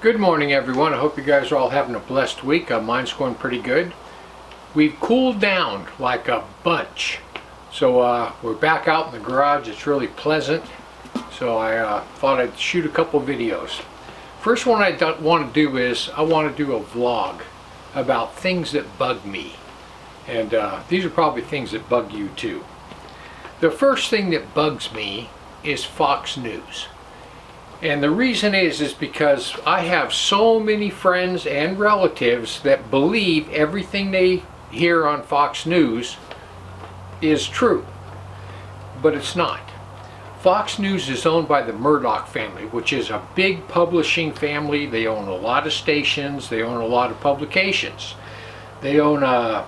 Good morning, everyone. I hope you guys are all having a blessed week. Mine's going pretty good. We've cooled down like a bunch. So we're back out in the garage. It's really pleasant. So I thought I'd shoot a couple videos. First one I want to do is I want to do a vlog about things that bug me. And these are probably things that bug you too. The first thing that bugs me is Fox News. And the reason is because I have so many friends and relatives that believe everything they hear on Fox News is true. But it's not. Fox News is owned by the Murdoch family, which is a big publishing family. They own a lot of stations. They own a lot of publications. They own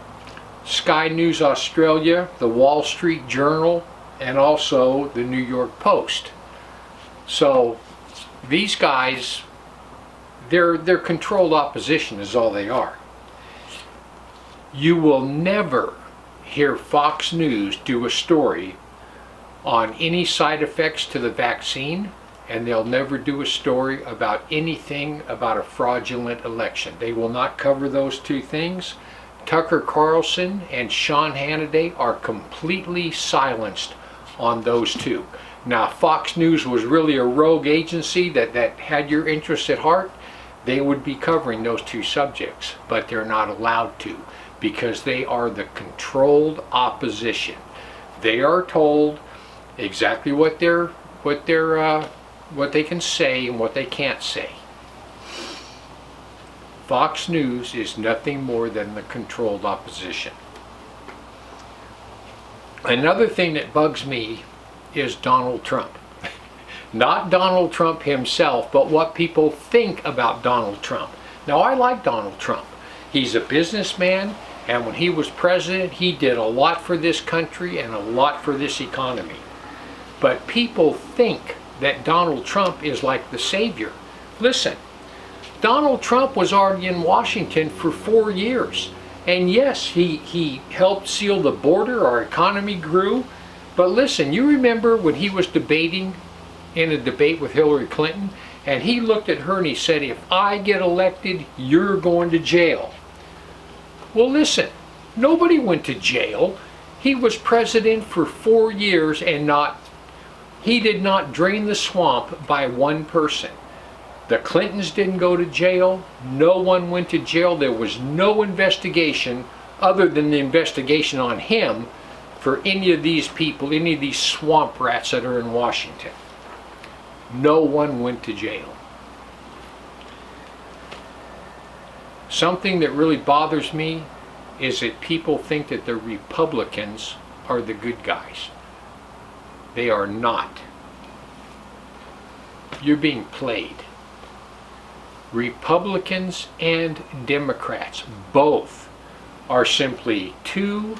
Sky News Australia, the Wall Street Journal, and also the New York Post. So these guys, they're controlled opposition is all they are. You will never hear Fox News do a story on any side effects to the vaccine, and they'll never do a story about anything about a fraudulent election. They will not cover those two things. Tucker Carlson and Sean Hannity are completely silenced on those two. Now, Fox News was really a rogue agency that had your interests at heart. They would be covering those two subjects, but they're not allowed to because they are the controlled opposition. They are told exactly what they can say and what they can't say. Fox News is nothing more than the controlled opposition. Another thing that bugs me is Donald Trump. Not Donald Trump himself, but what people think about Donald Trump. Now, I like Donald Trump. He's a businessman, and when he was president, he did a lot for this country and a lot for this economy. But people think that Donald Trump is like the savior. Listen, Donald Trump was already in Washington for 4 years. And yes, he helped seal the border, our economy grew. But listen, you remember when he was debating in a debate with Hillary Clinton, and he looked at her and he said, if I get elected, you're going to jail. Well, listen, nobody went to jail. He was president for 4 years and he did not drain the swamp by one person. The Clintons didn't go to jail. No one went to jail. There was no investigation other than the investigation on him for any of these people, any of these swamp rats that are in Washington. No one went to jail. Something that really bothers me is that people think that the Republicans are the good guys. They are not. You're being played. Republicans and Democrats, both, are simply two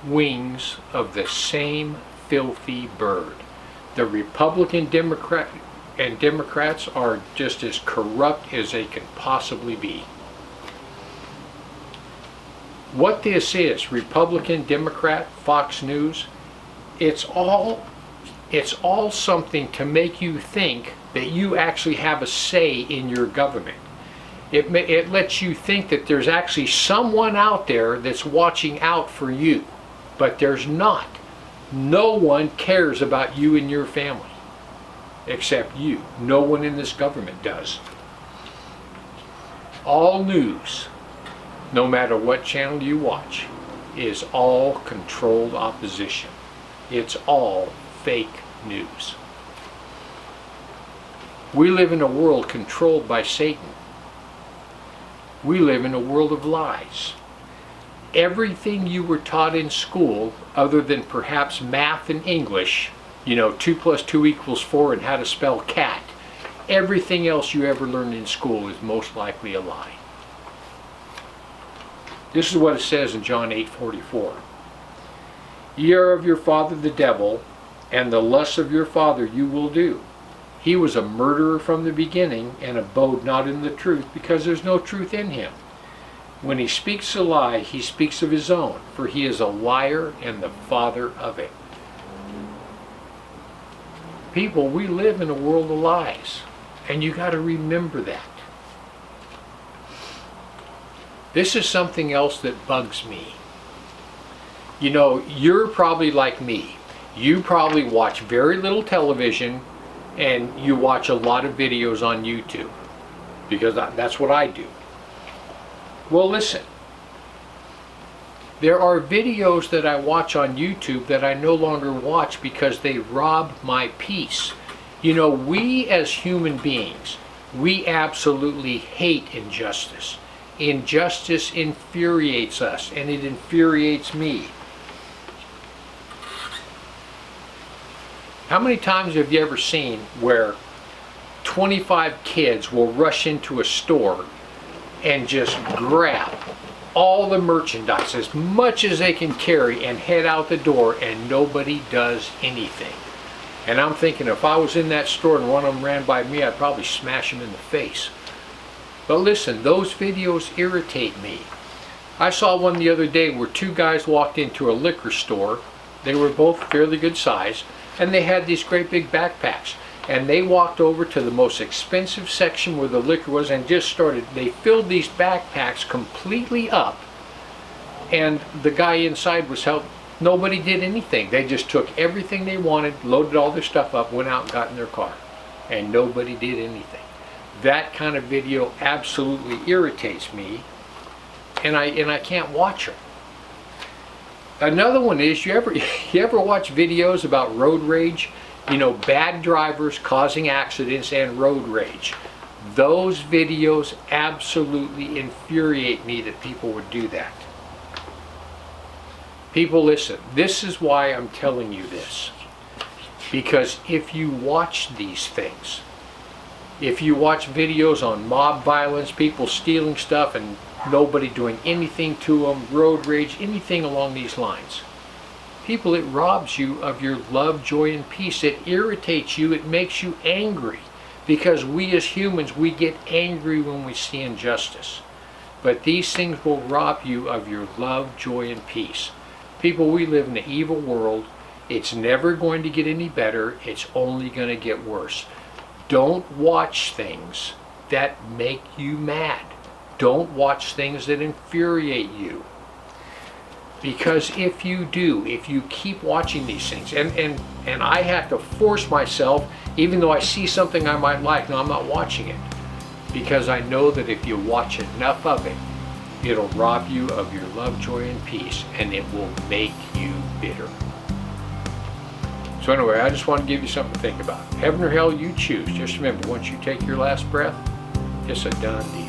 wings of the same filthy bird. The Republican Democrats are just as corrupt as they can possibly be. What this is, Republican, Democrat, Fox News, it's all something to make you think that you actually have a say in your government. It lets you think that there's actually someone out there that's watching out for you. But there's not. No one cares about you and your family except you. No one in this government does. All news, no matter what channel you watch, is all controlled opposition. It's all fake news. We live in a world controlled by Satan. We live in a world of lies. Everything you were taught in school, other than perhaps math and English, 2 + 2 = 4 and how to spell cat, everything else you ever learned in school is most likely a lie. This is what it says in John 8:44. Ye are of your father the devil, and the lusts of your father you will do. He was a murderer from the beginning, and abode not in the truth, because there's no truth in him. When he speaks a lie, he speaks of his own, for he is a liar and the father of it. People, we live in a world of lies, and you got to remember that. This is something else that bugs me. You know, you're probably like me. You probably watch very little television and you watch a lot of videos on YouTube, because that's what I do. Well, listen. There are videos that I watch on YouTube that I no longer watch because they rob my peace. You know, we as human beings, we absolutely hate injustice. Injustice infuriates us, and it infuriates me. How many times have you ever seen where 25 kids will rush into a store and just grab all the merchandise, as much as they can carry, and head out the door, and nobody does anything? And I'm thinking, if I was in that store and one of them ran by me, I'd probably smash him in the face. But listen, those videos irritate me. I saw one the other day where two guys walked into a liquor store. They were both fairly good size, and they had these great big backpacks. And they walked over to the most expensive section where the liquor was and just started, they filled these backpacks completely up. And the guy inside was helped. Nobody did anything. They just took everything they wanted, loaded all their stuff up, went out and got in their car. And nobody did anything. That kind of video absolutely irritates me, and I can't watch them. Another one is, you ever watch videos about road rage? You know, bad drivers causing accidents and road rage. Those videos absolutely infuriate me that people would do that. People, listen, this is why I'm telling you this. Because if you watch these things, if you watch videos on mob violence, people stealing stuff and nobody doing anything to them, road rage, anything along these lines, people, it robs you of your love, joy, and peace. It irritates you. It makes you angry, because we as humans, we get angry when we see injustice. But these things will rob you of your love, joy, and peace. People, we live in an evil world. It's never going to get any better. It's only going to get worse. Don't watch things that make you mad. Don't watch things that infuriate you. Because if you do, if you keep watching these things, and I have to force myself, even though I see something I might like, no, I'm not watching it. Because I know that if you watch enough of it, it'll rob you of your love, joy, and peace, and it will make you bitter. So anyway, I just want to give you something to think about. Heaven or hell, you choose. Just remember, once you take your last breath, it's a done deal.